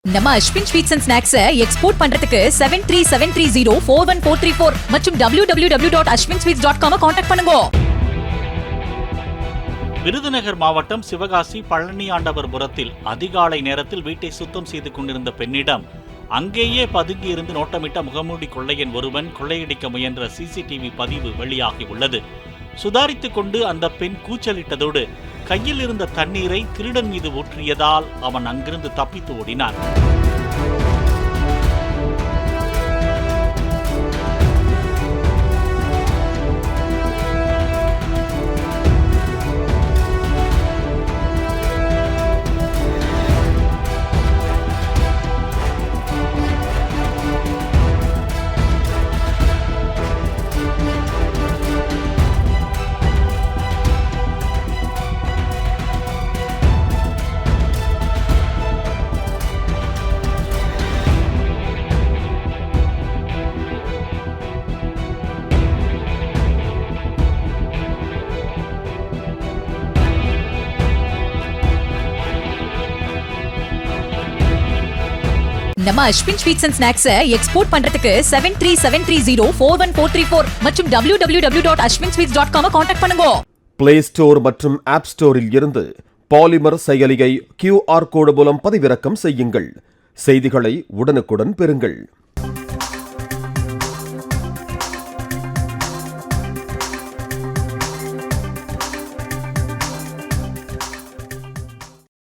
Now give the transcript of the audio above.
நம்ம Ashwin sweets and snacks export பண்றதுக்கு 7373041434 மற்றும் www.ashwinsweets.com கான்டாக்ட் பண்ணுங்க. விருதுநகர் மாவட்டம் சிவகாசி பழனியாண்டவர்புரத்தில் அதிகாலை நேரத்தில் வீட்டை சுத்தம் செய்து கொண்டிருந்த பெண்ணிடம் அங்கேயே பதுங்கியிருந்து நோட்டமிட்ட முகமூடி கொள்ளையன் ஒருவன் கொள்ளையடிக்க முயன்ற சிசிடிவி பதிவு வெளியாகியுள்ளது. சுதாரித்துக் கொண்டு அந்த பெண் கூச்சலிட்டதோடு கையில் இருந்த தண்ணீரை திருடன் மீது ஊற்றியதால் அவன் அங்கிருந்து தப்பித்து ஓடினான். நம்ம Ashwin sweets and snacks export பண்றதுக்கு 7373041434 மற்றும் www.ashwinsweets.com கான்டாக்ட் பண்ணுங்க. பிளே ஸ்டோர் மற்றும் ஆப் ஸ்டோரில் இருந்து பாலிமர் செயலியை QR கோடு மூலம் பதிவிறக்கம் செய்யுங்கள். செய்திகளை உடனுக்குடன் பெறுங்கள்.